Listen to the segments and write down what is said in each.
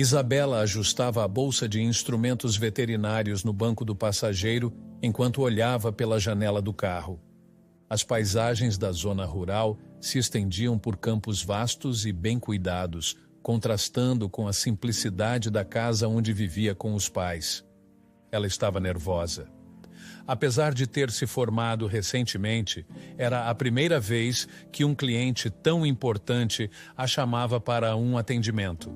Isabela ajustava a bolsa de instrumentos veterinários no banco do passageiro enquanto olhava pela janela do carro. As paisagens da zona rural se estendiam por campos vastos e bem cuidados, contrastando com a simplicidade da casa onde vivia com os pais. Ela estava nervosa. Apesar de ter se formado recentemente, era a primeira vez que um cliente tão importante a chamava para um atendimento.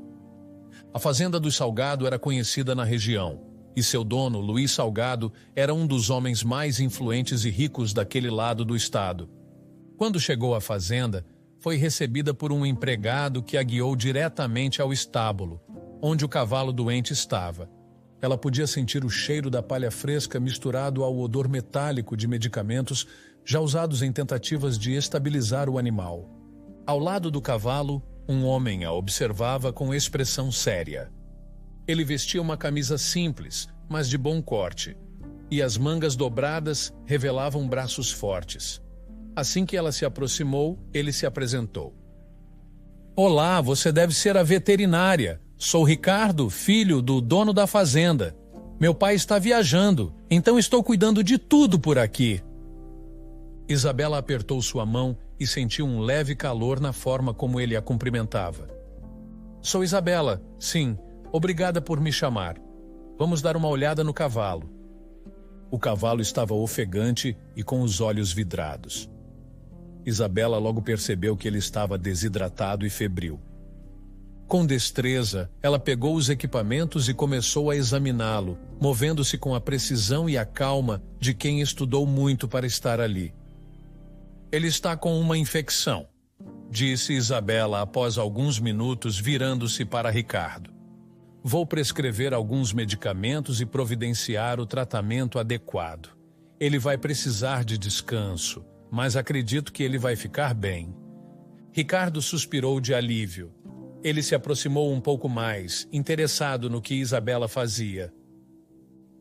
A Fazenda do Salgado era conhecida na região, e seu dono, Luiz Salgado, era um dos homens mais influentes e ricos daquele lado do estado. Quando chegou à fazenda, foi recebida por um empregado que a guiou diretamente ao estábulo, onde o cavalo doente estava. Ela podia sentir o cheiro da palha fresca misturado ao odor metálico de medicamentos já usados em tentativas de estabilizar o animal. Ao lado do cavalo, um homem a observava com expressão séria. Ele vestia uma camisa simples, mas de bom corte, e as mangas dobradas revelavam braços fortes. Assim que ela se aproximou, ele se apresentou. Olá, você deve ser a veterinária. Sou Ricardo, filho do dono da fazenda. Meu pai está viajando, então estou cuidando de tudo por aqui. Isabela apertou sua mão e sentiu um leve calor na forma como ele a cumprimentava. Sou Isabela, sim, obrigada por me chamar. Vamos dar uma olhada no cavalo. O cavalo estava ofegante e com os olhos vidrados. Isabela logo percebeu que ele estava desidratado e febril. Com destreza, ela pegou os equipamentos e começou a examiná-lo, movendo-se com a precisão e a calma de quem estudou muito para estar ali. Ele está com uma infecção, disse Isabela após alguns minutos, virando-se para Ricardo. Vou prescrever alguns medicamentos e providenciar o tratamento adequado. Ele vai precisar de descanso, mas acredito que ele vai ficar bem. Ricardo suspirou de alívio. Ele se aproximou um pouco mais, interessado no que Isabela fazia.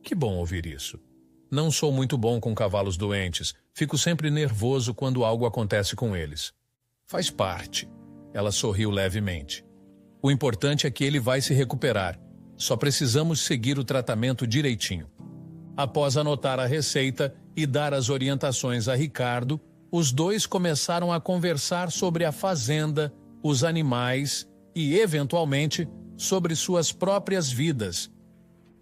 Que bom ouvir isso. Não sou muito bom com cavalos doentes. Fico sempre nervoso quando algo acontece com eles. Faz parte. Ela sorriu levemente. O importante é que ele vai se recuperar. Só precisamos seguir o tratamento direitinho. Após anotar a receita e dar as orientações a Ricardo, os dois começaram a conversar sobre a fazenda, os animais e, eventualmente, sobre suas próprias vidas.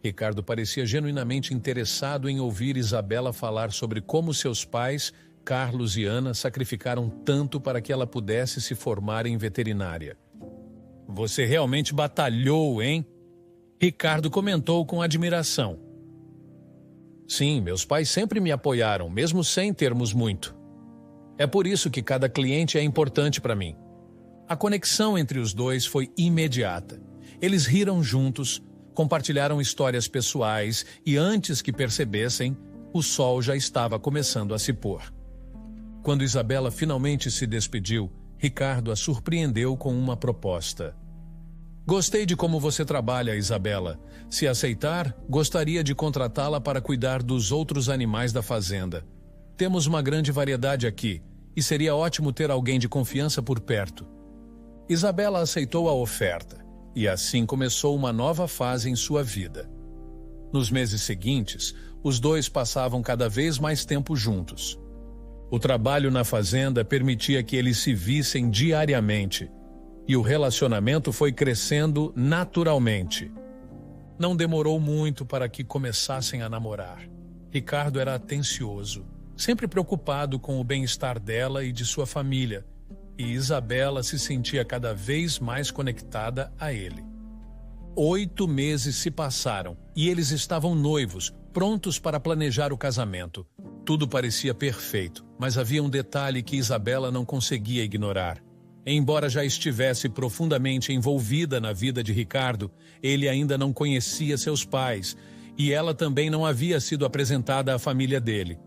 Ricardo parecia genuinamente interessado em ouvir Isabela falar sobre como seus pais, Carlos e Ana, sacrificaram tanto para que ela pudesse se formar em veterinária. Você realmente batalhou, hein? Ricardo comentou com admiração. Sim, meus pais sempre me apoiaram, mesmo sem termos muito. É por isso que cada cliente é importante para mim. A conexão entre os dois foi imediata. Eles riram juntos, compartilharam histórias pessoais e, antes que percebessem, o sol já estava começando a se pôr. Quando Isabela finalmente se despediu, Ricardo a surpreendeu com uma proposta. Gostei de como você trabalha, Isabela. Se aceitar, gostaria de contratá-la para cuidar dos outros animais da fazenda. Temos uma grande variedade aqui, e seria ótimo ter alguém de confiança por perto. Isabela aceitou a oferta, e assim começou uma nova fase em sua vida. Nos meses seguintes, os dois passavam cada vez mais tempo juntos. O trabalho na fazenda permitia que eles se vissem diariamente, e o relacionamento foi crescendo naturalmente. Não demorou muito para que começassem a namorar. Ricardo era atencioso, sempre preocupado com o bem-estar dela e de sua família, e Isabela se sentia cada vez mais conectada a ele. 8 meses se passaram e eles estavam noivos, prontos para planejar o casamento. Tudo parecia perfeito, mas havia um detalhe que Isabela não conseguia ignorar. Embora já estivesse profundamente envolvida na vida de Ricardo, ele ainda não conhecia seus pais, e ela também não havia sido apresentada à família dele.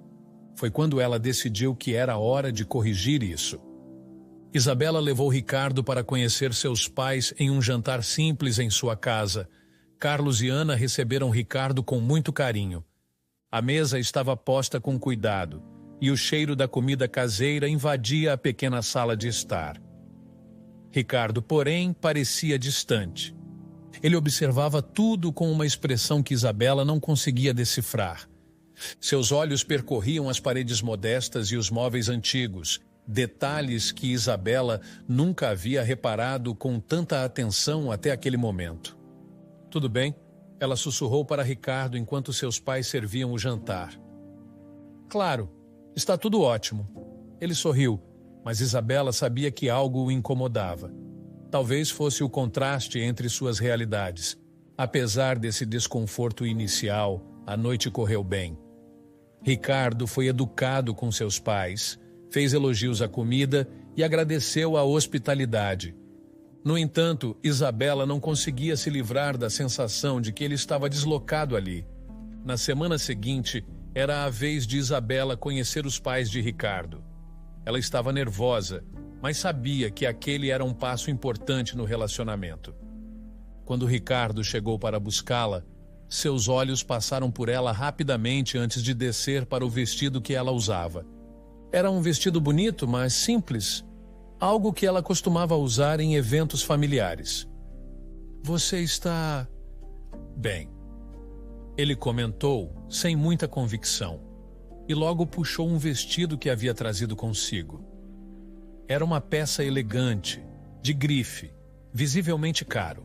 Foi quando ela decidiu que era hora de corrigir isso. Isabela levou Ricardo para conhecer seus pais em um jantar simples em sua casa. Carlos e Ana receberam Ricardo com muito carinho. A mesa estava posta com cuidado, e o cheiro da comida caseira invadia a pequena sala de estar. Ricardo, porém, parecia distante. Ele observava tudo com uma expressão que Isabela não conseguia decifrar. Seus olhos percorriam as paredes modestas e os móveis antigos, detalhes que Isabela nunca havia reparado com tanta atenção até aquele momento. Tudo bem? Ela sussurrou para Ricardo enquanto seus pais serviam o jantar. Claro, está tudo ótimo. Ele sorriu, mas Isabela sabia que algo o incomodava. Talvez fosse o contraste entre suas realidades. Apesar desse desconforto inicial, a noite correu bem. Ricardo foi educado com seus pais, fez elogios à comida e agradeceu a hospitalidade. No entanto, Isabela não conseguia se livrar da sensação de que ele estava deslocado ali. Na semana seguinte, era a vez de Isabela conhecer os pais de Ricardo. Ela estava nervosa, mas sabia que aquele era um passo importante no relacionamento. Quando Ricardo chegou para buscá-la, seus olhos passaram por ela rapidamente antes de descer para o vestido que ela usava. Era um vestido bonito, mas simples, algo que ela costumava usar em eventos familiares. Você está bem, ele comentou sem muita convicção, e logo puxou um vestido que havia trazido consigo. Era uma peça elegante, de grife, visivelmente caro.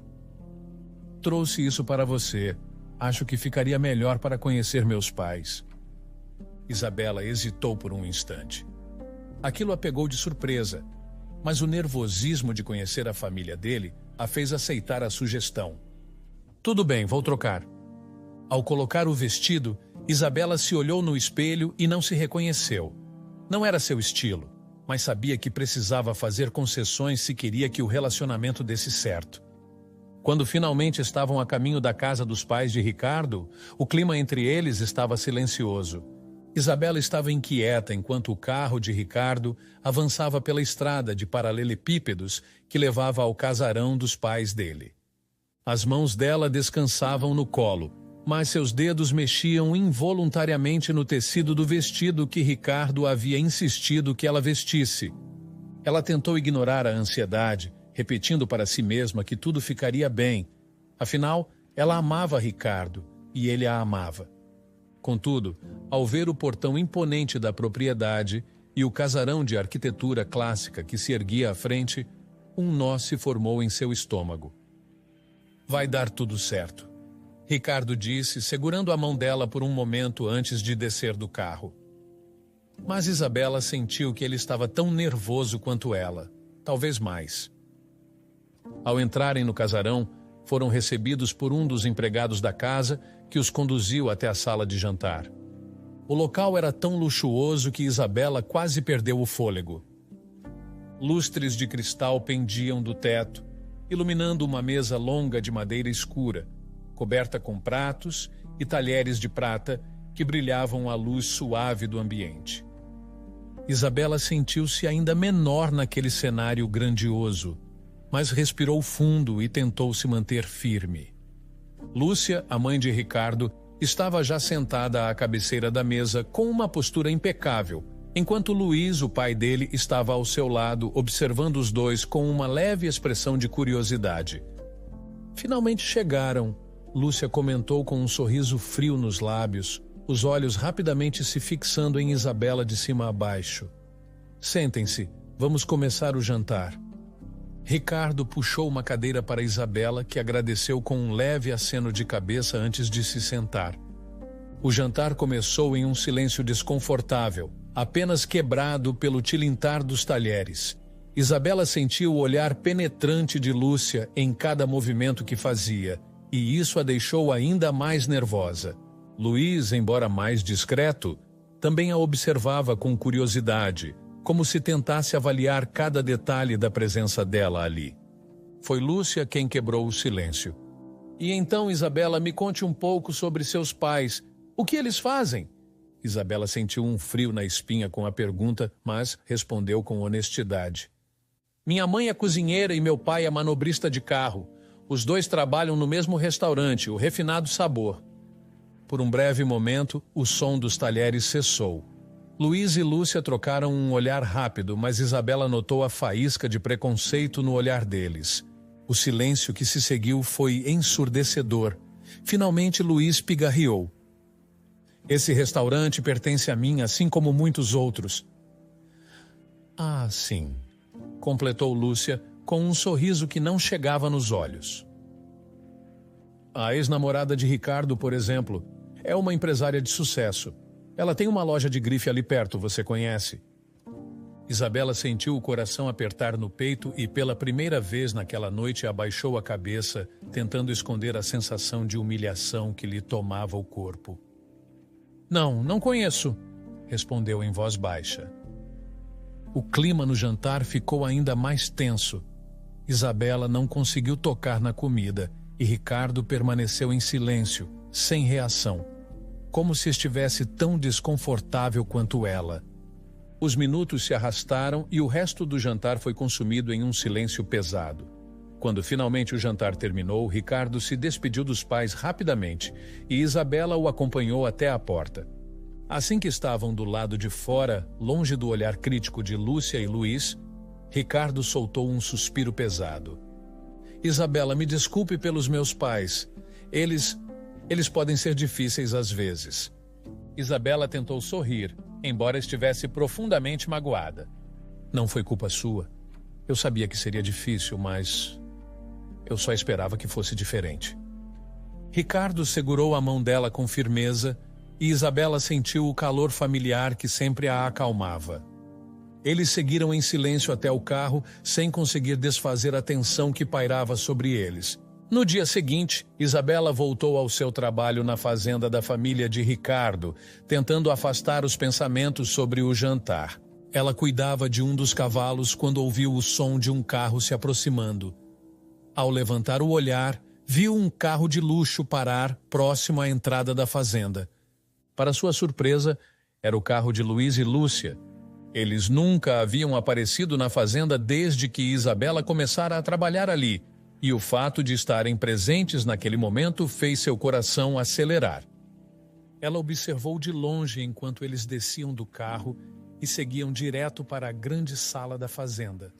Trouxe isso para você. Acho que ficaria melhor para conhecer meus pais. Isabela hesitou por um instante. Aquilo a pegou de surpresa, mas o nervosismo de conhecer a família dele a fez aceitar a sugestão. Tudo bem, vou trocar. Ao colocar o vestido, Isabela se olhou no espelho e não se reconheceu. Não era seu estilo, mas sabia que precisava fazer concessões se queria que o relacionamento desse certo. Quando finalmente estavam a caminho da casa dos pais de Ricardo, o clima entre eles estava silencioso. Isabela estava inquieta enquanto o carro de Ricardo avançava pela estrada de paralelepípedos que levava ao casarão dos pais dele. As mãos dela descansavam no colo, mas seus dedos mexiam involuntariamente no tecido do vestido que Ricardo havia insistido que ela vestisse. Ela tentou ignorar a ansiedade, repetindo para si mesma que tudo ficaria bem. Afinal, ela amava Ricardo e ele a amava. Contudo, ao ver o portão imponente da propriedade e o casarão de arquitetura clássica que se erguia à frente, um nó se formou em seu estômago. Vai dar tudo certo, Ricardo disse, segurando a mão dela por um momento antes de descer do carro. Mas Isabela sentiu que ele estava tão nervoso quanto ela, talvez mais. Ao entrarem no casarão, foram recebidos por um dos empregados da casa que os conduziu até a sala de jantar. O local era tão luxuoso que Isabela quase perdeu o fôlego. Lustres de cristal pendiam do teto, iluminando uma mesa longa de madeira escura, coberta com pratos e talheres de prata que brilhavam à luz suave do ambiente. Isabela sentiu-se ainda menor naquele cenário grandioso, mas respirou fundo e tentou se manter firme. Lúcia, a mãe de Ricardo, estava já sentada à cabeceira da mesa com uma postura impecável, enquanto Luiz, o pai dele, estava ao seu lado, observando os dois com uma leve expressão de curiosidade. Finalmente chegaram, Lúcia comentou com um sorriso frio nos lábios, os olhos rapidamente se fixando em Isabela de cima a baixo. Sentem-se, vamos começar o jantar. Ricardo puxou uma cadeira para Isabela, que agradeceu com um leve aceno de cabeça antes de se sentar. O jantar começou em um silêncio desconfortável, apenas quebrado pelo tilintar dos talheres. Isabela sentiu o olhar penetrante de Lúcia em cada movimento que fazia, e isso a deixou ainda mais nervosa. Luiz, embora mais discreto, também a observava com curiosidade, como se tentasse avaliar cada detalhe da presença dela ali. Foi Lúcia quem quebrou o silêncio. E então, Isabela, me conte um pouco sobre seus pais. O que eles fazem? Isabela sentiu um frio na espinha com a pergunta, mas respondeu com honestidade. Minha mãe é cozinheira e meu pai é manobrista de carro. Os dois trabalham no mesmo restaurante, o Refinado Sabor. Por um breve momento, o som dos talheres cessou. Luiz e Lúcia trocaram um olhar rápido, mas Isabela notou a faísca de preconceito no olhar deles. O silêncio que se seguiu foi ensurdecedor. Finalmente Luiz pigarreou. Esse restaurante pertence a mim, assim como muitos outros. Ah, sim, completou Lúcia com um sorriso que não chegava nos olhos. A ex-namorada de Ricardo, por exemplo, é uma empresária de sucesso. Ela tem uma loja de grife ali perto, você conhece? Isabela sentiu o coração apertar no peito e pela primeira vez naquela noite abaixou a cabeça, tentando esconder a sensação de humilhação que lhe tomava o corpo. Não conheço, respondeu em voz baixa. O clima no jantar ficou ainda mais tenso. Isabela não conseguiu tocar na comida e Ricardo permaneceu em silêncio, sem reação, como se estivesse tão desconfortável quanto ela. Os minutos se arrastaram e o resto do jantar foi consumido em um silêncio pesado. Quando finalmente o jantar terminou, Ricardo se despediu dos pais rapidamente e Isabela o acompanhou até a porta. Assim que estavam do lado de fora, longe do olhar crítico de Lúcia e Luiz, Ricardo soltou um suspiro pesado. Isabela, me desculpe pelos meus pais. Eles podem ser difíceis às vezes. Isabela tentou sorrir, embora estivesse profundamente magoada. Não foi culpa sua. Eu sabia que seria difícil, mas eu só esperava que fosse diferente. Ricardo segurou a mão dela com firmeza e Isabela sentiu o calor familiar que sempre a acalmava. Eles seguiram em silêncio até o carro, sem conseguir desfazer a tensão que pairava sobre eles. No dia seguinte, Isabela voltou ao seu trabalho na fazenda da família de Ricardo, tentando afastar os pensamentos sobre o jantar. Ela cuidava de um dos cavalos quando ouviu o som de um carro se aproximando. Ao levantar o olhar, viu um carro de luxo parar próximo à entrada da fazenda. Para sua surpresa, era o carro de Luiz e Lúcia. Eles nunca haviam aparecido na fazenda desde que Isabela começara a trabalhar ali, e o fato de estarem presentes naquele momento fez seu coração acelerar. Ela observou de longe enquanto eles desciam do carro e seguiam direto para a grande sala da fazenda.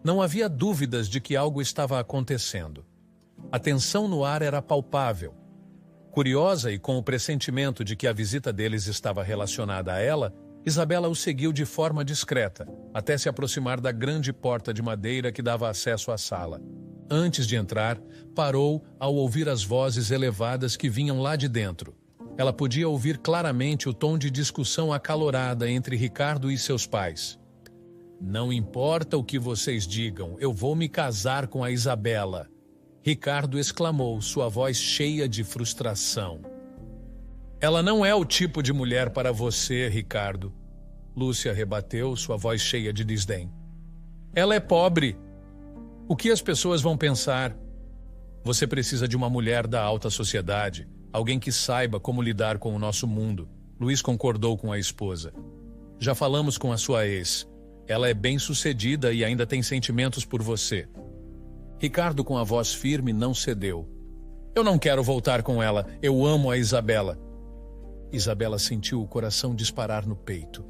Não havia dúvidas de que algo estava acontecendo. A tensão no ar era palpável. Curiosa e com o pressentimento de que a visita deles estava relacionada a ela, Isabela o seguiu de forma discreta, até se aproximar da grande porta de madeira que dava acesso à sala. Antes de entrar, parou ao ouvir as vozes elevadas que vinham lá de dentro. Ela podia ouvir claramente o tom de discussão acalorada entre Ricardo e seus pais. Não importa o que vocês digam, eu vou me casar com a Isabela, Ricardo exclamou, sua voz cheia de frustração. Ela não é o tipo de mulher para você, Ricardo. Lúcia rebateu, sua voz cheia de desdém. Ela é pobre. O que as pessoas vão pensar? Você precisa de uma mulher da alta sociedade, alguém que saiba como lidar com o nosso mundo. Luiz concordou com a esposa. Já falamos com a sua ex. Ela é bem-sucedida e ainda tem sentimentos por você. Ricardo, com a voz firme, não cedeu. Eu não quero voltar com ela. Eu amo a Isabela. Isabela sentiu o coração disparar no peito.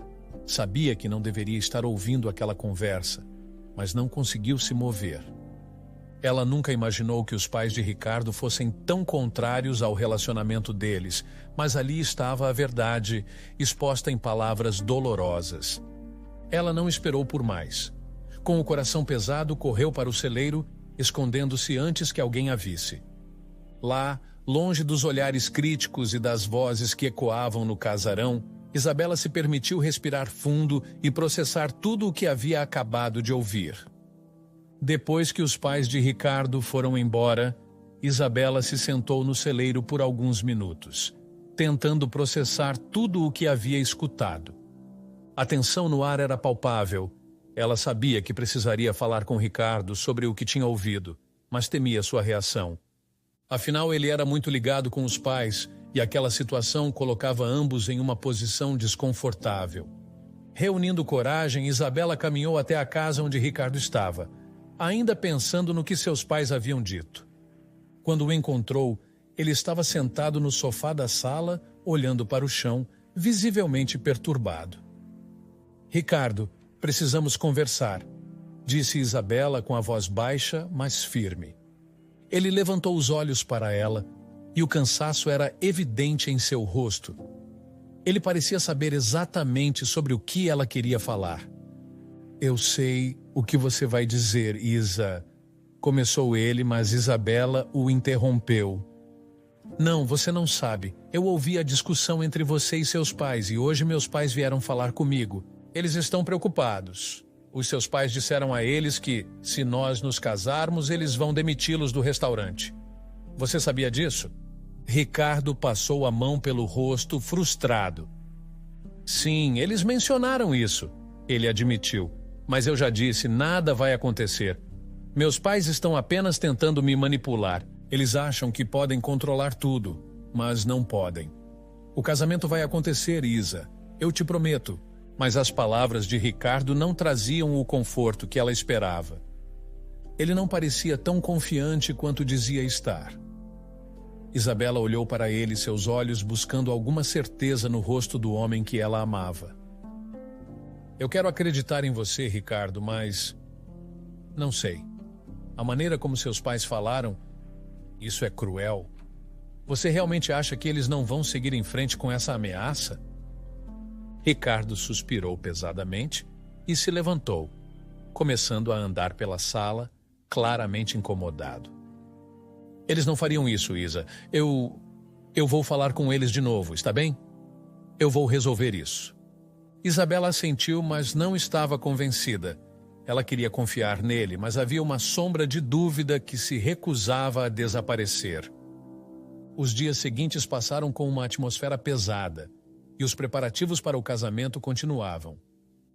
Sabia que não deveria estar ouvindo aquela conversa, mas não conseguiu se mover. Ela nunca imaginou que os pais de Ricardo fossem tão contrários ao relacionamento deles, mas ali estava a verdade, exposta em palavras dolorosas. Ela não esperou por mais. Com o coração pesado, correu para o celeiro, escondendo-se antes que alguém a visse. Lá, longe dos olhares críticos e das vozes que ecoavam no casarão, Isabela se permitiu respirar fundo e processar tudo o que havia acabado de ouvir. Depois que os pais de Ricardo foram embora, Isabela se sentou no celeiro por alguns minutos, tentando processar tudo o que havia escutado. A tensão no ar era palpável. Ela sabia que precisaria falar com Ricardo sobre o que tinha ouvido, mas temia sua reação. Afinal, ele era muito ligado com os pais e aquela situação colocava ambos em uma posição desconfortável. Reunindo coragem, Isabela caminhou até a casa onde Ricardo estava, ainda pensando no que seus pais haviam dito. Quando o encontrou, ele estava sentado no sofá da sala, olhando para o chão, visivelmente perturbado. Ricardo, precisamos conversar. disse Isabela com a voz baixa, mas firme. Ele levantou os olhos para ela e o cansaço era evidente em seu rosto. Ele parecia saber exatamente sobre o que ela queria falar. Eu sei o que você vai dizer, Isa. Começou ele, mas Isabela o interrompeu. Não, você não sabe. Eu ouvi a discussão entre você e seus pais e hoje meus pais vieram falar comigo. Eles estão preocupados. Os seus pais disseram a eles que, se nós nos casarmos, eles vão demiti-los do restaurante. Você sabia disso? Ricardo passou a mão pelo rosto, frustrado. Sim, eles mencionaram isso, ele admitiu. Mas eu já disse, nada vai acontecer. Meus pais estão apenas tentando me manipular. Eles acham que podem controlar tudo, mas não podem. O casamento vai acontecer, Isa. Eu te prometo. Mas as palavras de Ricardo não traziam o conforto que ela esperava. Ele não parecia tão confiante quanto dizia estar. Isabela olhou para ele, seus olhos buscando alguma certeza no rosto do homem que ela amava. Eu quero acreditar em você, Ricardo, mas... não sei. A maneira como seus pais falaram, isso é cruel. Você realmente acha que eles não vão seguir em frente com essa ameaça? Ricardo suspirou pesadamente e se levantou, começando a andar pela sala, claramente incomodado. Eles não fariam isso, Isa. Eu vou falar com eles de novo, está bem? Eu vou resolver isso. Isabela assentiu, mas não estava convencida. Ela queria confiar nele, mas havia uma sombra de dúvida que se recusava a desaparecer. Os dias seguintes passaram com uma atmosfera pesada. E os preparativos para o casamento continuavam.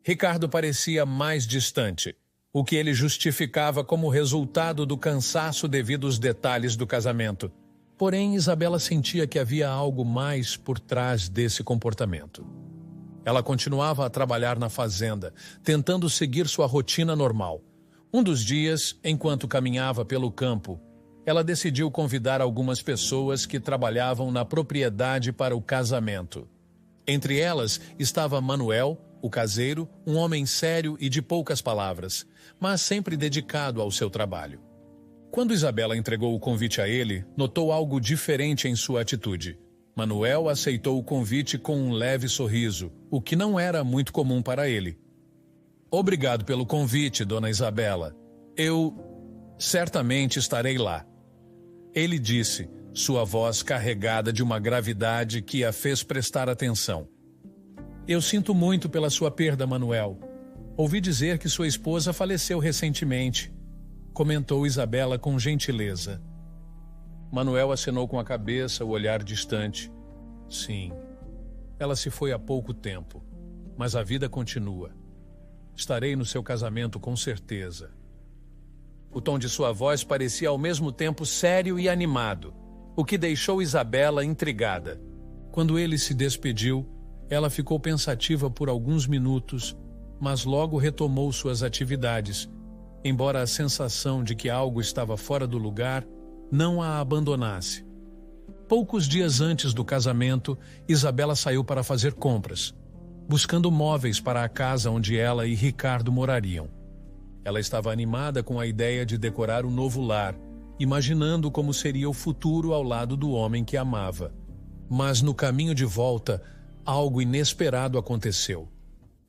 Ricardo parecia mais distante, o que ele justificava como resultado do cansaço devido aos detalhes do casamento. Porém, Isabela sentia que havia algo mais por trás desse comportamento. Ela continuava a trabalhar na fazenda, tentando seguir sua rotina normal. Um dos dias, enquanto caminhava pelo campo, ela decidiu convidar algumas pessoas que trabalhavam na propriedade para o casamento. Entre elas estava Manuel, o caseiro, um homem sério e de poucas palavras, mas sempre dedicado ao seu trabalho. Quando Isabela entregou o convite a ele, notou algo diferente em sua atitude. Manuel aceitou o convite com um leve sorriso, o que não era muito comum para ele. Obrigado pelo convite, dona Isabela. Eu certamente estarei lá. Ele disse, sua voz carregada de uma gravidade que a fez prestar atenção. Eu sinto muito pela sua perda, Manuel. Ouvi dizer que sua esposa faleceu recentemente, comentou Isabela com gentileza. Manuel acenou com a cabeça, o olhar distante. Sim, ela se foi há pouco tempo, mas a vida continua. Estarei no seu casamento com certeza. O tom de sua voz parecia ao mesmo tempo sério e animado, o que deixou Isabela intrigada. Quando ele se despediu, ela ficou pensativa por alguns minutos, mas logo retomou suas atividades, embora a sensação de que algo estava fora do lugar não a abandonasse. Poucos dias antes do casamento, Isabela saiu para fazer compras, buscando móveis para a casa onde ela e Ricardo morariam. Ela estava animada com a ideia de decorar o novo lar, imaginando como seria o futuro ao lado do homem que amava. Mas no caminho de volta, algo inesperado aconteceu.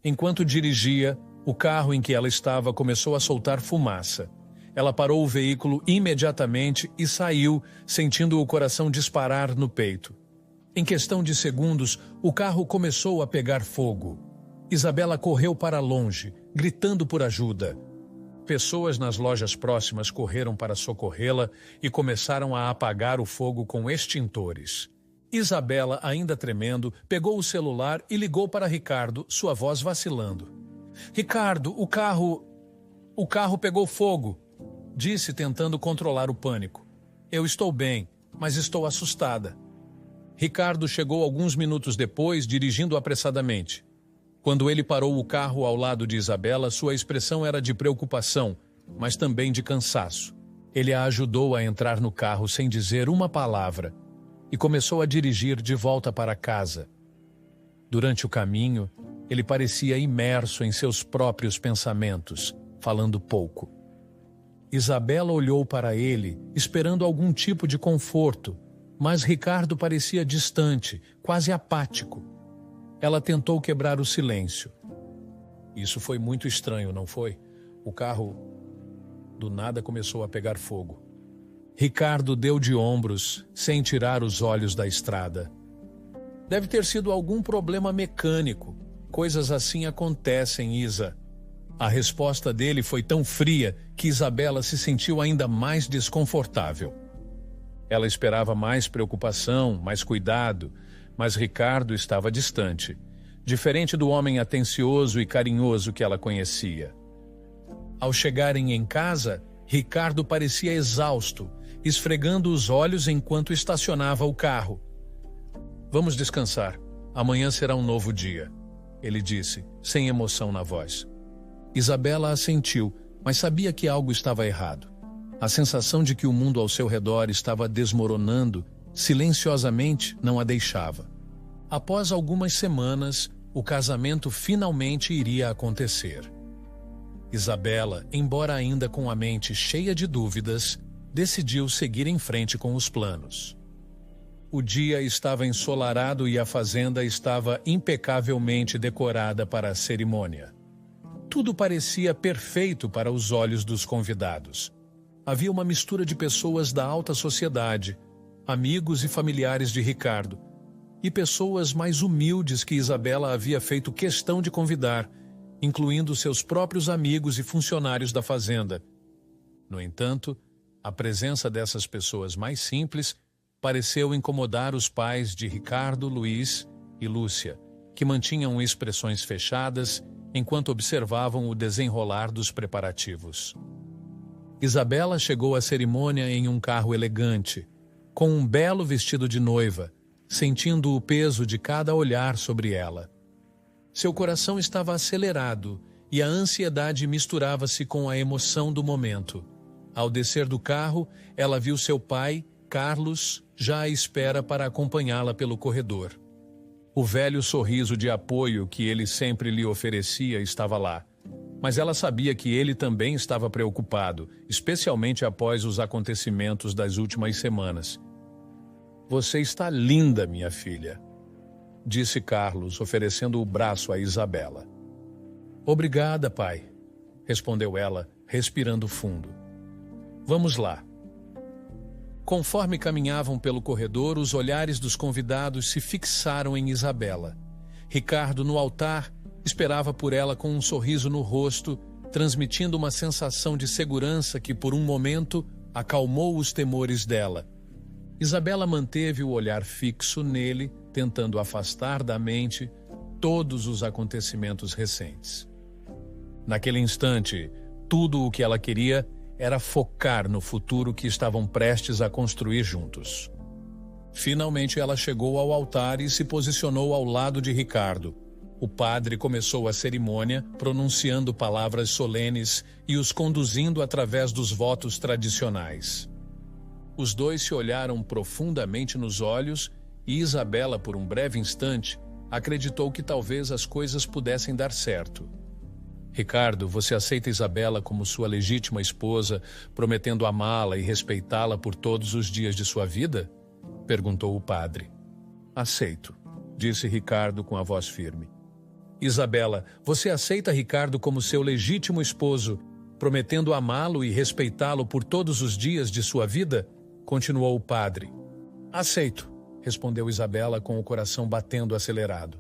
Enquanto dirigia, o carro em que ela estava começou a soltar fumaça. Ela parou o veículo imediatamente e saiu, sentindo o coração disparar no peito. Em questão de segundos, o carro começou a pegar fogo. Isabela correu para longe, gritando por ajuda. Pessoas nas lojas próximas correram para socorrê-la e começaram a apagar o fogo com extintores. Isabela, ainda tremendo, pegou o celular e ligou para Ricardo, sua voz vacilando. Ricardo, o carro pegou fogo, disse tentando controlar o pânico. Eu estou bem, mas estou assustada. Ricardo chegou alguns minutos depois, dirigindo apressadamente. Quando ele parou o carro ao lado de Isabela, sua expressão era de preocupação, mas também de cansaço. Ele a ajudou a entrar no carro sem dizer uma palavra e começou a dirigir de volta para casa. Durante o caminho, ele parecia imerso em seus próprios pensamentos, falando pouco. Isabela olhou para ele, esperando algum tipo de conforto, mas Ricardo parecia distante, quase apático. Ela tentou quebrar o silêncio. Isso foi muito estranho, não foi? O carro, do nada, começou a pegar fogo. Ricardo deu de ombros, sem tirar os olhos da estrada. Deve ter sido algum problema mecânico. Coisas assim acontecem, Isa. A resposta dele foi tão fria que Isabela se sentiu ainda mais desconfortável. Ela esperava mais preocupação, mais cuidado, mas Ricardo estava distante, diferente do homem atencioso e carinhoso que ela conhecia. Ao chegarem em casa, Ricardo parecia exausto, esfregando os olhos enquanto estacionava o carro. Vamos descansar. Amanhã será um novo dia, ele disse, sem emoção na voz. Isabela assentiu, mas sabia que algo estava errado. A sensação de que o mundo ao seu redor estava desmoronando, silenciosamente, não a deixava. Após algumas semanas, o casamento finalmente iria acontecer. Isabela, embora ainda com a mente cheia de dúvidas, decidiu seguir em frente com os planos. O dia estava ensolarado e a fazenda estava impecavelmente decorada para a cerimônia. Tudo parecia perfeito para os olhos dos convidados. Havia uma mistura de pessoas da alta sociedade, amigos e familiares de Ricardo, e pessoas mais humildes que Isabela havia feito questão de convidar, incluindo seus próprios amigos e funcionários da fazenda. No entanto, a presença dessas pessoas mais simples pareceu incomodar os pais de Ricardo, Luiz e Lúcia, que mantinham expressões fechadas enquanto observavam o desenrolar dos preparativos. Isabela chegou à cerimônia em um carro elegante, com um belo vestido de noiva, sentindo o peso de cada olhar sobre ela. Seu coração estava acelerado e a ansiedade misturava-se com a emoção do momento. Ao descer do carro, ela viu seu pai, Carlos, já à espera para acompanhá-la pelo corredor. O velho sorriso de apoio que ele sempre lhe oferecia estava lá, mas ela sabia que ele também estava preocupado, especialmente após os acontecimentos das últimas semanas. "Você está linda, minha filha", disse Carlos, oferecendo o braço a Isabela. "Obrigada, pai", respondeu ela, respirando fundo. "Vamos lá." Conforme caminhavam pelo corredor, os olhares dos convidados se fixaram em Isabela. Ricardo, no altar, esperava por ela com um sorriso no rosto, transmitindo uma sensação de segurança que, por um momento, acalmou os temores dela. Isabela manteve o olhar fixo nele, tentando afastar da mente todos os acontecimentos recentes. Naquele instante, tudo o que ela queria era focar no futuro que estavam prestes a construir juntos. Finalmente ela chegou ao altar e se posicionou ao lado de Ricardo. O padre começou a cerimônia, pronunciando palavras solenes e os conduzindo através dos votos tradicionais. Os dois se olharam profundamente nos olhos e Isabela, por um breve instante, acreditou que talvez as coisas pudessem dar certo. "Ricardo, você aceita Isabela como sua legítima esposa, prometendo amá-la e respeitá-la por todos os dias de sua vida?" perguntou o padre. "Aceito", disse Ricardo com a voz firme. "Isabela, você aceita Ricardo como seu legítimo esposo, prometendo amá-lo e respeitá-lo por todos os dias de sua vida?" continuou o padre. "Aceito", respondeu Isabela com o coração batendo acelerado.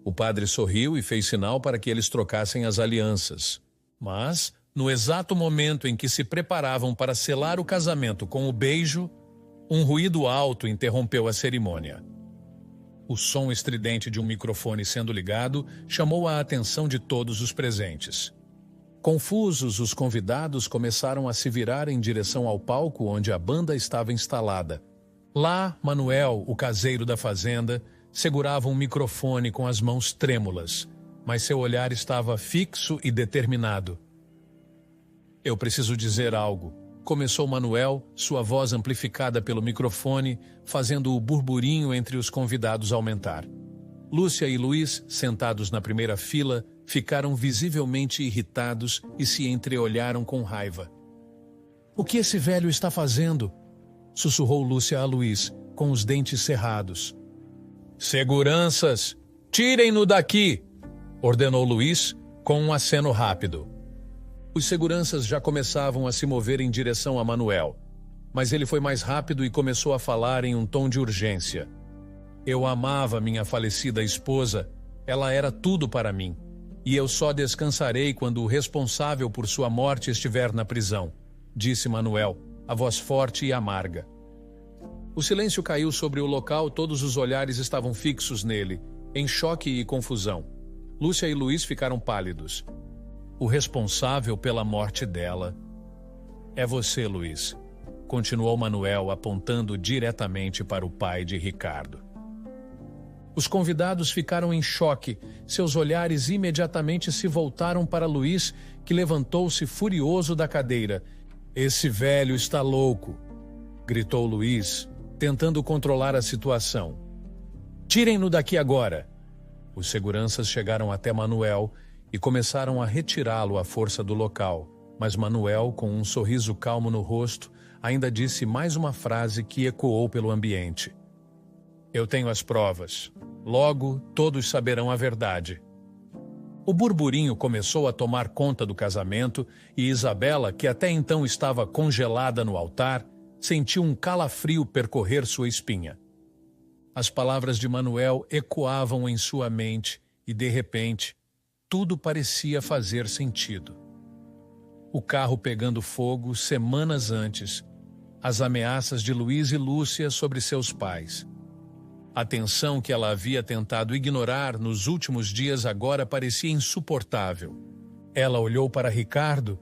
O padre sorriu e fez sinal para que eles trocassem as alianças. Mas, no exato momento em que se preparavam para selar o casamento com o beijo, um ruído alto interrompeu a cerimônia. O som estridente de um microfone sendo ligado chamou a atenção de todos os presentes. Confusos, os convidados começaram a se virar em direção ao palco onde a banda estava instalada. Lá, Manuel, o caseiro da fazenda, segurava um microfone com as mãos trêmulas, mas seu olhar estava fixo e determinado. "Eu preciso dizer algo", começou Manuel, sua voz amplificada pelo microfone, fazendo o burburinho entre os convidados aumentar. Lúcia e Luiz, sentados na primeira fila, ficaram visivelmente irritados e se entreolharam com raiva. "O que esse velho está fazendo?" sussurrou Lúcia a Luiz, com os dentes cerrados. "Seguranças, tirem-no daqui!" ordenou Luiz, com um aceno rápido. Os seguranças já começavam a se mover em direção a Manuel, mas ele foi mais rápido e começou a falar em um tom de urgência. "Eu amava minha falecida esposa, ela era tudo para mim, e eu só descansarei quando o responsável por sua morte estiver na prisão", disse Manuel, a voz forte e amarga. O silêncio caiu sobre o local, todos os olhares estavam fixos nele, em choque e confusão. Lúcia e Luiz ficaram pálidos. "O responsável pela morte dela é você, Luiz", continuou Manuel, apontando diretamente para o pai de Ricardo. Os convidados ficaram em choque, seus olhares imediatamente se voltaram para Luiz, que levantou-se furioso da cadeira. "Esse velho está louco", gritou Luiz, tentando controlar a situação. "Tirem-no daqui agora." Os seguranças chegaram até Manuel e começaram a retirá-lo à força do local, mas Manuel, com um sorriso calmo no rosto, ainda disse mais uma frase que ecoou pelo ambiente. "Eu tenho as provas. Logo, todos saberão a verdade." O burburinho começou a tomar conta do casamento e Isabela, que até então estava congelada no altar, sentiu um calafrio percorrer sua espinha. As palavras de Manuel ecoavam em sua mente e, de repente, tudo parecia fazer sentido. O carro pegando fogo semanas antes, as ameaças de Luiz e Lúcia sobre seus pais. A tensão que ela havia tentado ignorar nos últimos dias agora parecia insuportável. Ela olhou para Ricardo,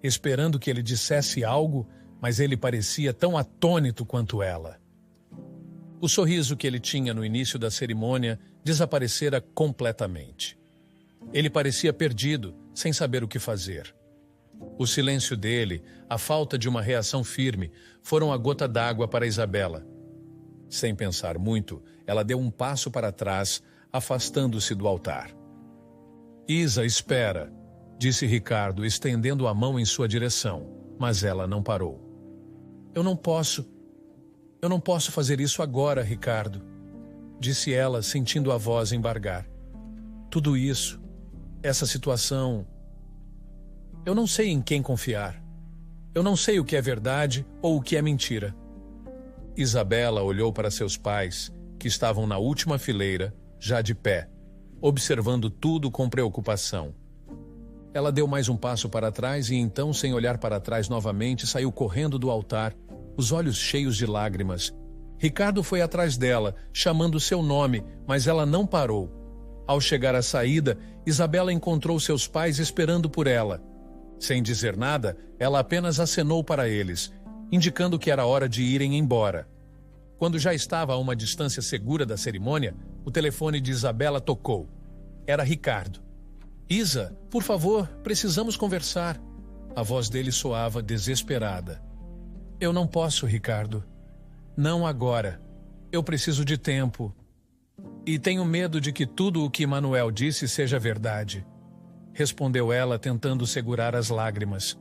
esperando que ele dissesse algo, mas ele parecia tão atônito quanto ela. O sorriso que ele tinha no início da cerimônia desaparecera completamente. Ele parecia perdido, sem saber o que fazer. O silêncio dele, a falta de uma reação firme, foram a gota d'água para Isabela. Sem pensar muito, ela deu um passo para trás, afastando-se do altar. "Isa, espera", disse Ricardo, estendendo a mão em sua direção, mas ela não parou. Eu não posso fazer isso agora, Ricardo", disse ela, sentindo a voz embargar. "Tudo isso, essa situação... Eu não sei em quem confiar. Eu não sei o que é verdade ou o que é mentira." Isabela olhou para seus pais, que estavam na última fileira, já de pé, observando tudo com preocupação. Ela deu mais um passo para trás e então, sem olhar para trás novamente, saiu correndo do altar, os olhos cheios de lágrimas. Ricardo foi atrás dela, chamando seu nome, mas ela não parou. Ao chegar à saída, Isabela encontrou seus pais esperando por ela. Sem dizer nada, ela apenas acenou para eles, indicando que era hora de irem embora. Quando já estava a uma distância segura da cerimônia, o telefone de Isabela tocou. Era Ricardo. "Isa, por favor, precisamos conversar." A voz dele soava desesperada. "Eu não posso, Ricardo. Não agora. Eu preciso de tempo. E tenho medo de que tudo o que Manuel disse seja verdade", respondeu ela, tentando segurar as lágrimas.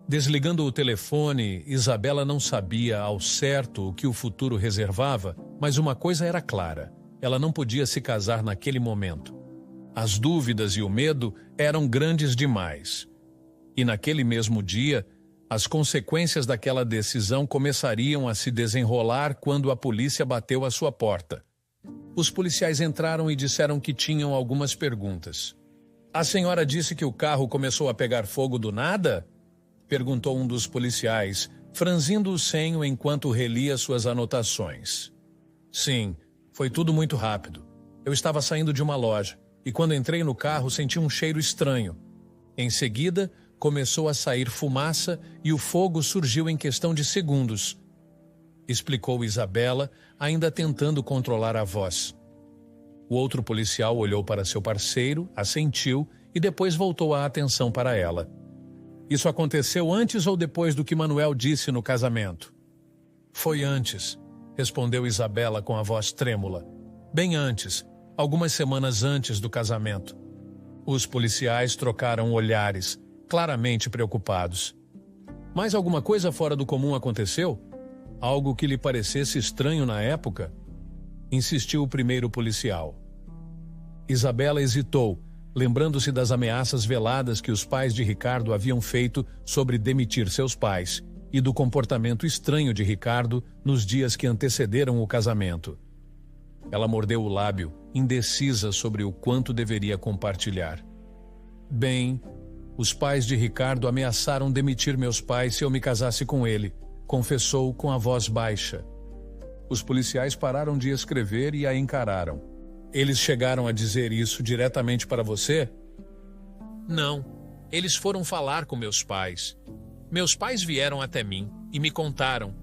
Desligando o telefone, Isabela não sabia ao certo o que o futuro reservava, mas uma coisa era clara: ela não podia se casar naquele momento. As dúvidas e o medo eram grandes demais. E naquele mesmo dia, as consequências daquela decisão começariam a se desenrolar quando a polícia bateu à sua porta. Os policiais entraram e disseram que tinham algumas perguntas. "A senhora disse que o carro começou a pegar fogo do nada?" perguntou um dos policiais, franzindo o senho enquanto relia suas anotações. "Sim, foi tudo muito rápido. Eu estava saindo de uma loja e quando entrei no carro senti um cheiro estranho. Em seguida, começou a sair fumaça e o fogo surgiu em questão de segundos", explicou Isabela, ainda tentando controlar a voz. O outro policial olhou para seu parceiro, assentiu e depois voltou a atenção para ela. "Isso aconteceu antes ou depois do que Manuel disse no casamento?" "Foi antes", respondeu Isabela com a voz trêmula. "Bem antes, algumas semanas antes do casamento." Os policiais trocaram olhares, claramente preocupados. Mas alguma coisa fora do comum aconteceu? Algo que lhe parecesse estranho na época? Insistiu o primeiro policial. Isabela hesitou, lembrando-se das ameaças veladas que os pais de Ricardo haviam feito sobre demitir seus pais e do comportamento estranho de Ricardo nos dias que antecederam o casamento. Ela mordeu o lábio, indecisa sobre o quanto deveria compartilhar. Bem, os pais de Ricardo ameaçaram demitir meus pais se eu me casasse com ele, confessou com a voz baixa. Os policiais pararam de escrever e a encararam. Eles chegaram a dizer isso diretamente para você? Não, eles foram falar com meus pais. Meus pais vieram até mim e me contaram.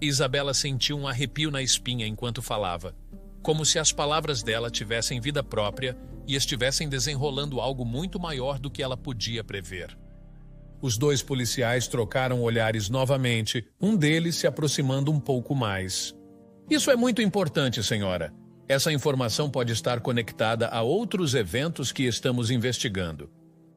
Isabela sentiu um arrepio na espinha enquanto falava, como se as palavras dela tivessem vida própria e estivessem desenrolando algo muito maior do que ela podia prever. Os dois policiais trocaram olhares novamente, um deles se aproximando um pouco mais. Isso é muito importante, senhora. Essa informação pode estar conectada a outros eventos que estamos investigando.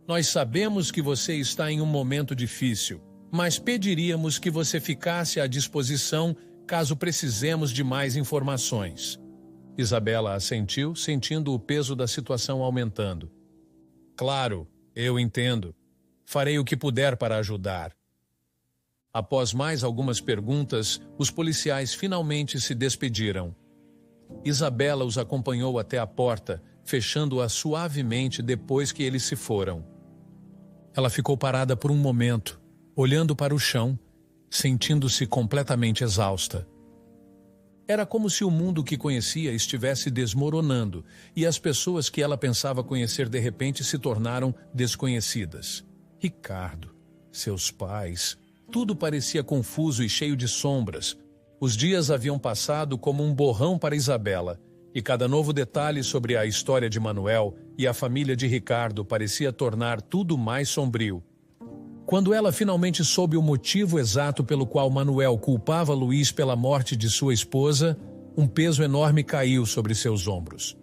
Nós sabemos que você está em um momento difícil, mas pediríamos que você ficasse à disposição caso precisemos de mais informações. Isabela assentiu, sentindo o peso da situação aumentando. Claro, eu entendo. Farei o que puder para ajudar. Após mais algumas perguntas, os policiais finalmente se despediram. Isabela os acompanhou até a porta, fechando-a suavemente depois que eles se foram. Ela ficou parada por um momento, olhando para o chão, sentindo-se completamente exausta. Era como se o mundo que conhecia estivesse desmoronando e as pessoas que ela pensava conhecer de repente se tornaram desconhecidas. Ricardo, seus pais, tudo parecia confuso e cheio de sombras. Os dias haviam passado como um borrão para Isabela, e cada novo detalhe sobre a história de Manuel e a família de Ricardo parecia tornar tudo mais sombrio. Quando ela finalmente soube o motivo exato pelo qual Manuel culpava Luiz pela morte de sua esposa, um peso enorme caiu sobre seus ombros.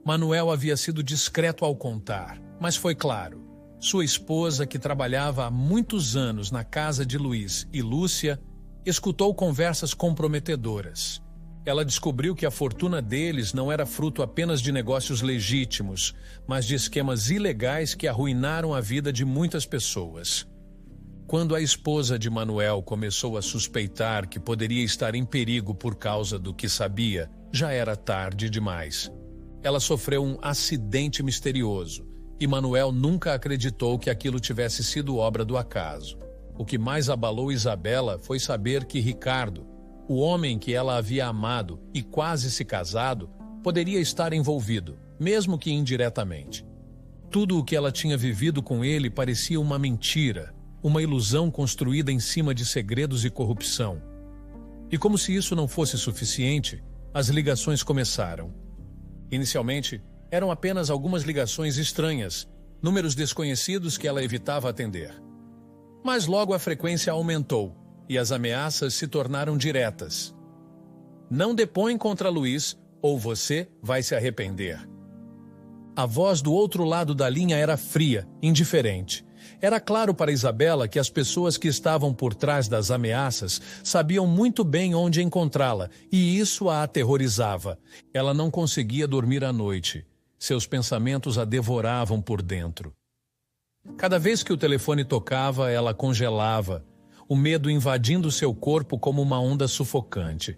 Manuel havia sido discreto ao contar, mas foi claro. Sua esposa, que trabalhava há muitos anos na casa de Luiz e Lúcia, escutou conversas comprometedoras. Ela descobriu que a fortuna deles não era fruto apenas de negócios legítimos, mas de esquemas ilegais que arruinaram a vida de muitas pessoas. Quando a esposa de Manuel começou a suspeitar que poderia estar em perigo por causa do que sabia, já era tarde demais. Ela sofreu um acidente misterioso, e Manuel nunca acreditou que aquilo tivesse sido obra do acaso. O que mais abalou Isabela foi saber que Ricardo, o homem que ela havia amado e quase se casado, poderia estar envolvido, mesmo que indiretamente. Tudo o que ela tinha vivido com ele parecia uma mentira, uma ilusão construída em cima de segredos e corrupção. E como se isso não fosse suficiente, as ligações começaram. Inicialmente, eram apenas algumas ligações estranhas, números desconhecidos que ela evitava atender. Mas logo a frequência aumentou e as ameaças se tornaram diretas. Não depõe contra Luiz ou você vai se arrepender. A voz do outro lado da linha era fria, indiferente. Era claro para Isabela que as pessoas que estavam por trás das ameaças sabiam muito bem onde encontrá-la, e isso a aterrorizava. Ela não conseguia dormir à noite. Seus pensamentos a devoravam por dentro. Cada vez que o telefone tocava, ela congelava, o medo invadindo seu corpo como uma onda sufocante.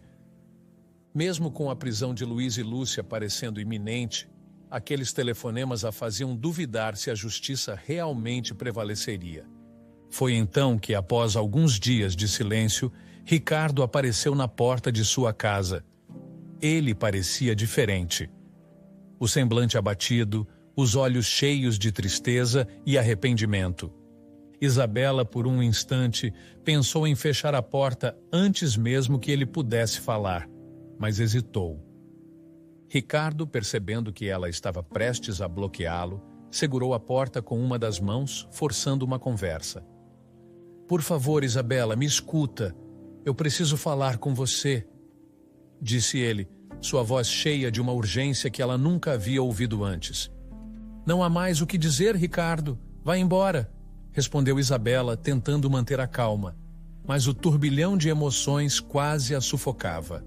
Mesmo com a prisão de Luiz e Lúcia parecendo iminente, aqueles telefonemas a faziam duvidar se a justiça realmente prevaleceria. Foi então que, após alguns dias de silêncio, Ricardo apareceu na porta de sua casa. Ele parecia diferente. O semblante abatido, os olhos cheios de tristeza e arrependimento. Isabela, por um instante, pensou em fechar a porta antes mesmo que ele pudesse falar, mas hesitou. Ricardo, percebendo que ela estava prestes a bloqueá-lo, segurou a porta com uma das mãos, forçando uma conversa. "Por favor, Isabela, me escuta. Eu preciso falar com você", disse ele, sua voz cheia de uma urgência que ela nunca havia ouvido antes. Não há mais o que dizer, Ricardo. Vá embora, respondeu Isabela, tentando manter a calma, mas o turbilhão de emoções quase a sufocava.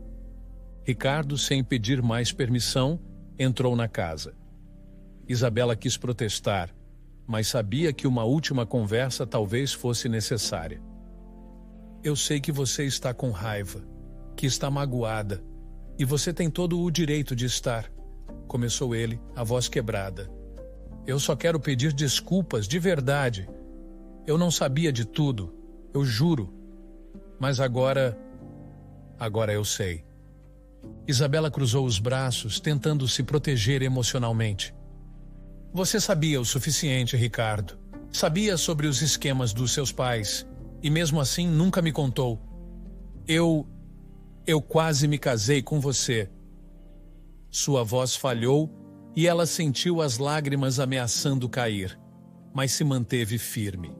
Ricardo, sem pedir mais permissão, entrou na casa. Isabela quis protestar, mas sabia que uma última conversa talvez fosse necessária. Eu sei que você está com raiva, que está magoada, e você tem todo o direito de estar, começou ele, a voz quebrada. Eu só quero pedir desculpas, de verdade. Eu não sabia de tudo, eu juro. Mas agora eu sei. Isabela cruzou os braços, tentando se proteger emocionalmente. Você sabia o suficiente, Ricardo. Sabia sobre os esquemas dos seus pais, e mesmo assim nunca me contou. Eu quase me casei com você. Sua voz falhou e ela sentiu as lágrimas ameaçando cair, mas se manteve firme.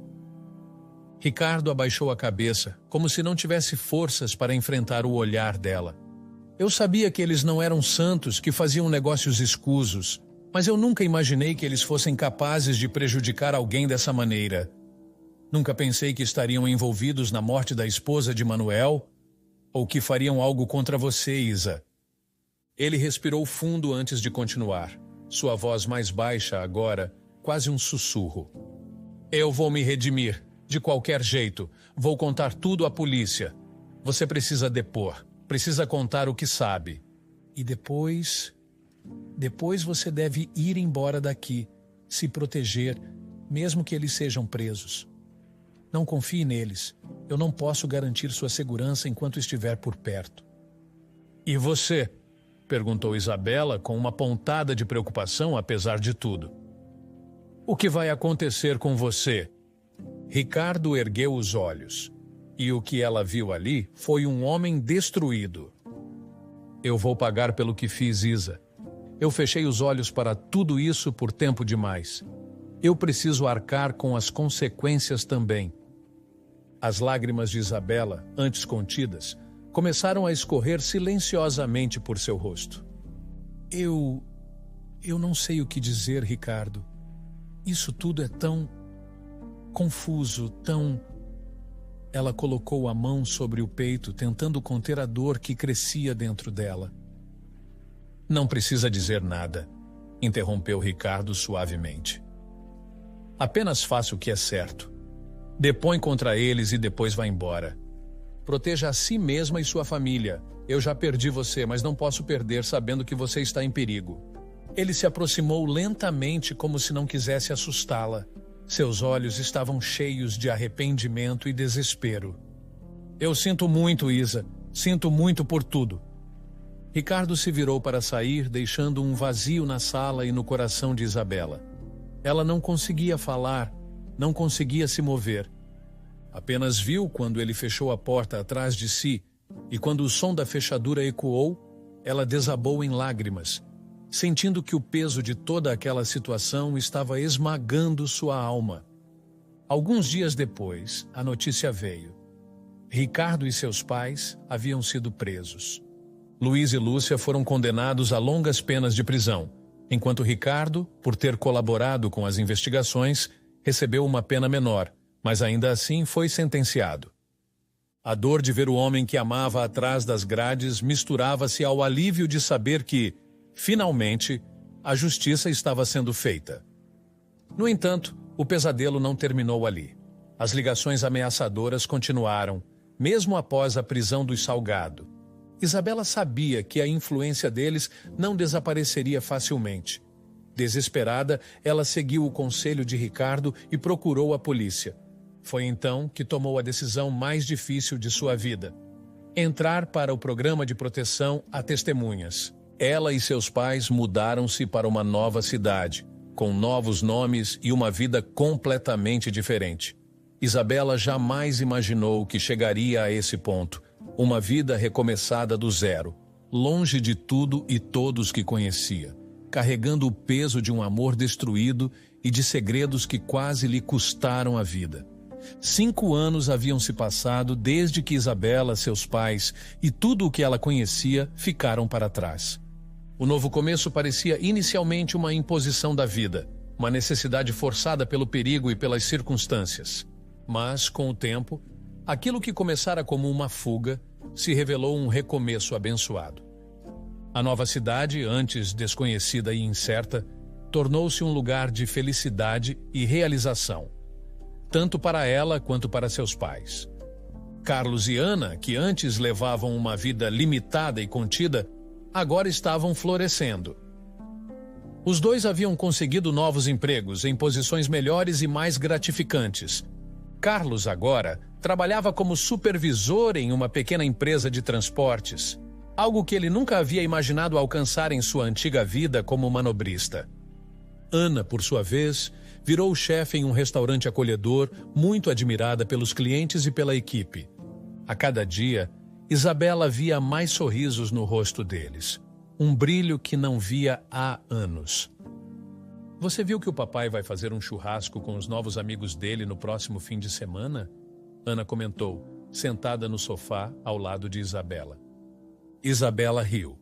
Ricardo abaixou a cabeça, como se não tivesse forças para enfrentar o olhar dela. Eu sabia que eles não eram santos, que faziam negócios escusos, mas eu nunca imaginei que eles fossem capazes de prejudicar alguém dessa maneira. Nunca pensei que estariam envolvidos na morte da esposa de Manuel, ou que fariam algo contra você, Isa. Ele respirou fundo antes de continuar, sua voz mais baixa agora, quase um sussurro. Eu vou me redimir, de qualquer jeito. Vou contar tudo à polícia. Você precisa depor, precisa contar o que sabe. E depois você deve ir embora daqui, se proteger, mesmo que eles sejam presos. Não confie neles. Eu não posso garantir sua segurança enquanto estiver por perto. E você? Perguntou Isabela com uma pontada de preocupação apesar de tudo. O que vai acontecer com você? Ricardo ergueu os olhos, e o que ela viu ali foi um homem destruído. Eu vou pagar pelo que fiz, Isa. Eu fechei os olhos para tudo isso por tempo demais. Eu preciso arcar com as consequências também. As lágrimas de Isabela, antes contidas, começaram a escorrer silenciosamente por seu rosto. Eu não sei o que dizer, Ricardo. Isso tudo é tão confuso, tão... Ela colocou a mão sobre o peito, tentando conter a dor que crescia dentro dela. Não precisa dizer nada, interrompeu Ricardo suavemente. Apenas faça o que é certo. Depõe contra eles e depois vá embora. Proteja a si mesma e sua família. Eu já perdi você, mas não posso perder sabendo que você está em perigo. Ele se aproximou lentamente como se não quisesse assustá-la. Seus olhos estavam cheios de arrependimento e desespero. Eu sinto muito, Isa. Sinto muito por tudo. Ricardo se virou para sair, deixando um vazio na sala e no coração de Isabela. Ela não conseguia falar, não conseguia se mover. Apenas viu quando ele fechou a porta atrás de si, e quando o som da fechadura ecoou, ela desabou em lágrimas, sentindo que o peso de toda aquela situação estava esmagando sua alma. Alguns dias depois, a notícia veio. Ricardo e seus pais haviam sido presos. Luiz e Lúcia foram condenados a longas penas de prisão, enquanto Ricardo, por ter colaborado com as investigações, recebeu uma pena menor, mas ainda assim foi sentenciado. A dor de ver o homem que amava atrás das grades misturava-se ao alívio de saber que, finalmente, a justiça estava sendo feita. No entanto, o pesadelo não terminou ali. As ligações ameaçadoras continuaram, mesmo após a prisão dos Salgado. Isabela sabia que a influência deles não desapareceria facilmente. Desesperada, ela seguiu o conselho de Ricardo e procurou a polícia. Foi então que tomou a decisão mais difícil de sua vida: entrar para o programa de proteção a testemunhas. Ela e seus pais mudaram-se para uma nova cidade, com novos nomes e uma vida completamente diferente. Isabela jamais imaginou que chegaria a esse ponto, uma vida recomeçada do zero, longe de tudo e todos que conhecia, carregando o peso de um amor destruído e de segredos que quase lhe custaram a vida. 5 anos haviam se passado desde que Isabela, seus pais e tudo o que ela conhecia ficaram para trás. O novo começo parecia inicialmente uma imposição da vida, uma necessidade forçada pelo perigo e pelas circunstâncias. Mas, com o tempo, aquilo que começara como uma fuga se revelou um recomeço abençoado. A nova cidade, antes desconhecida e incerta, tornou-se um lugar de felicidade e realização, tanto para ela quanto para seus pais. Carlos e Ana, que antes levavam uma vida limitada e contida, agora estavam florescendo. Os dois haviam conseguido novos empregos em posições melhores e mais gratificantes. Carlos agora trabalhava como supervisor em uma pequena empresa de transportes, algo que ele nunca havia imaginado alcançar em sua antiga vida como manobrista. Ana, por sua vez, virou chefe em um restaurante acolhedor, muito admirada pelos clientes e pela equipe. A cada dia, Isabela via mais sorrisos no rosto deles, um brilho que não via há anos. Você viu que o papai vai fazer um churrasco com os novos amigos dele no próximo fim de semana? Ana comentou, sentada no sofá ao lado de Isabela. Isabela riu.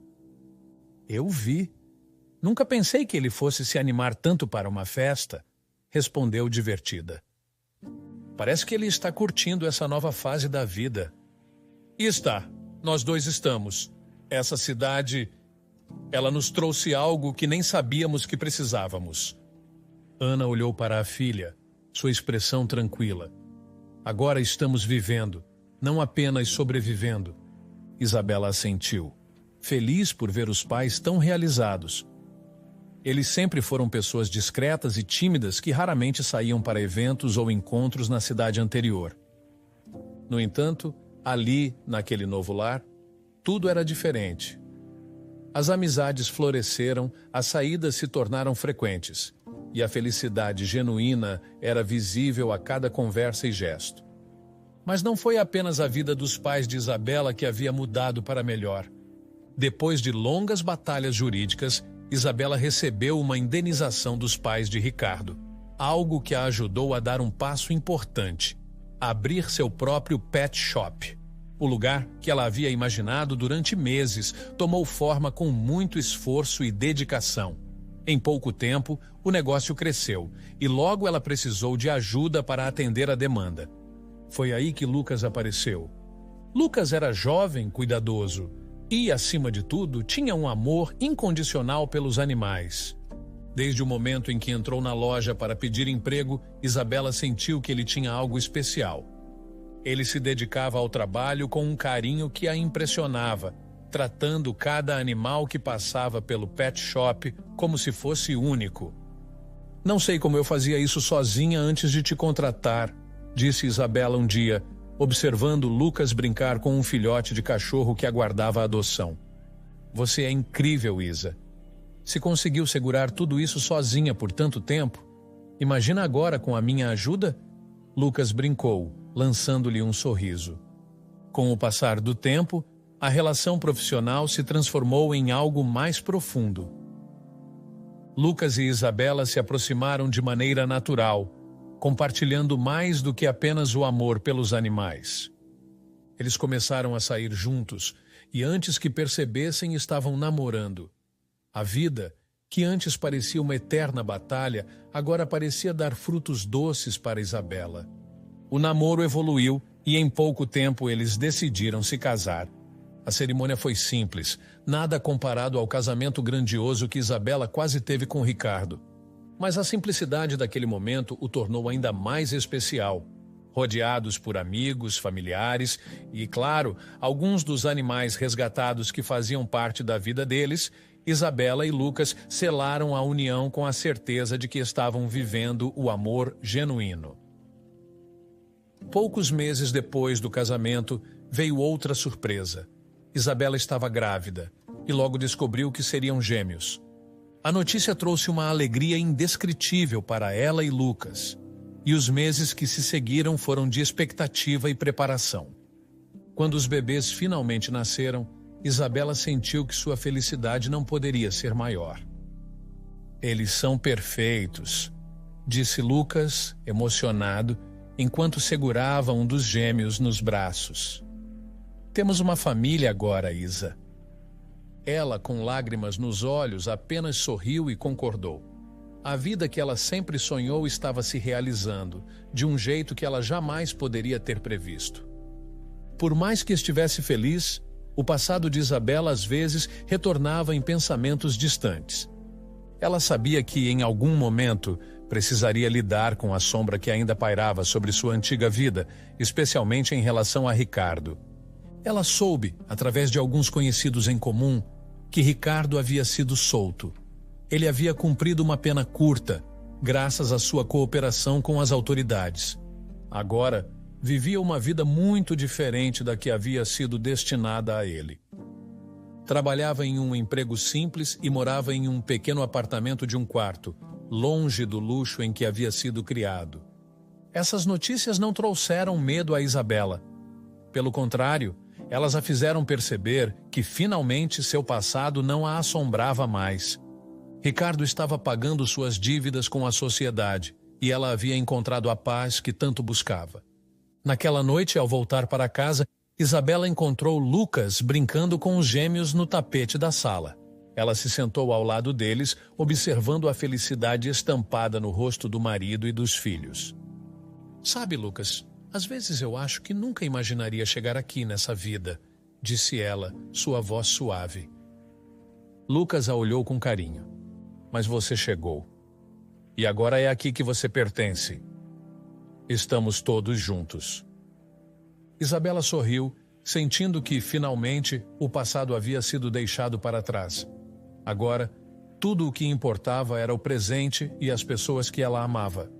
Eu vi. Nunca pensei que ele fosse se animar tanto para uma festa, respondeu divertida. Parece que ele está curtindo essa nova fase da vida. E está, nós dois estamos. Essa cidade, ela nos trouxe algo que nem sabíamos que precisávamos. Ana olhou para a filha, sua expressão tranquila. Agora estamos vivendo, não apenas sobrevivendo. Isabela assentiu, feliz por ver os pais tão realizados. Eles sempre foram pessoas discretas e tímidas que raramente saíam para eventos ou encontros na cidade anterior. No entanto, ali, naquele novo lar, tudo era diferente. As amizades floresceram, as saídas se tornaram frequentes, e a felicidade genuína era visível a cada conversa e gesto. Mas não foi apenas a vida dos pais de Isabela que havia mudado para melhor. Depois de longas batalhas jurídicas, Isabela recebeu uma indenização dos pais de Ricardo, algo que a ajudou a dar um passo importante, abrir seu próprio pet shop. O lugar que ela havia imaginado durante meses tomou forma com muito esforço e dedicação. Em pouco tempo, o negócio cresceu e logo ela precisou de ajuda para atender a demanda. Foi aí que Lucas apareceu. Lucas era jovem, cuidadoso e, acima de tudo, tinha um amor incondicional pelos animais. Desde o momento em que entrou na loja para pedir emprego, Isabela sentiu que ele tinha algo especial. Ele se dedicava ao trabalho com um carinho que a impressionava, tratando cada animal que passava pelo pet shop como se fosse único. Não sei como eu fazia isso sozinha antes de te contratar, disse Isabela um dia, observando Lucas brincar com um filhote de cachorro que aguardava a adoção. Você é incrível, Isa. Se conseguiu segurar tudo isso sozinha por tanto tempo, imagina agora com a minha ajuda? Lucas brincou, lançando-lhe um sorriso. Com o passar do tempo, a relação profissional se transformou em algo mais profundo. Lucas e Isabela se aproximaram de maneira natural, compartilhando mais do que apenas o amor pelos animais. Eles começaram a sair juntos e, antes que percebessem, estavam namorando. A vida, que antes parecia uma eterna batalha, agora parecia dar frutos doces para Isabela. O namoro evoluiu e em pouco tempo eles decidiram se casar. A cerimônia foi simples, nada comparado ao casamento grandioso que Isabela quase teve com Ricardo. Mas a simplicidade daquele momento o tornou ainda mais especial. Rodeados por amigos, familiares e, claro, alguns dos animais resgatados que faziam parte da vida deles, Isabela e Lucas selaram a união com a certeza de que estavam vivendo o amor genuíno. Poucos meses depois do casamento, veio outra surpresa. Isabela estava grávida e logo descobriu que seriam gêmeos. A notícia trouxe uma alegria indescritível para ela e Lucas, e os meses que se seguiram foram de expectativa e preparação. Quando os bebês finalmente nasceram, Isabela sentiu que sua felicidade não poderia ser maior. Eles são perfeitos, disse Lucas, emocionado, enquanto segurava um dos gêmeos nos braços. Temos uma família agora, Isa. Ela, com lágrimas nos olhos, apenas sorriu e concordou. A vida que ela sempre sonhou estava se realizando, de um jeito que ela jamais poderia ter previsto. Por mais que estivesse feliz, o passado de Isabela às vezes retornava em pensamentos distantes. Ela sabia que, em algum momento, precisaria lidar com a sombra que ainda pairava sobre sua antiga vida, especialmente em relação a Ricardo. Ela soube, através de alguns conhecidos em comum, que Ricardo havia sido solto. Ele havia cumprido uma pena curta, graças à sua cooperação com as autoridades. Agora, vivia uma vida muito diferente da que havia sido destinada a ele. Trabalhava em um emprego simples e morava em um pequeno apartamento de um quarto, longe do luxo em que havia sido criado. Essas notícias não trouxeram medo a Isabela. Pelo contrário, elas a fizeram perceber que finalmente seu passado não a assombrava mais. Ricardo estava pagando suas dívidas com a sociedade e ela havia encontrado a paz que tanto buscava. Naquela noite, ao voltar para casa, Isabela encontrou Lucas brincando com os gêmeos no tapete da sala. Ela se sentou ao lado deles, observando a felicidade estampada no rosto do marido e dos filhos. "Sabe, Lucas, às vezes eu acho que nunca imaginaria chegar aqui nessa vida", disse ela, sua voz suave. Lucas a olhou com carinho. "Mas você chegou. E agora é aqui que você pertence. Estamos todos juntos." Isabela sorriu, sentindo que, finalmente, o passado havia sido deixado para trás. Agora, tudo o que importava era o presente e as pessoas que ela amava.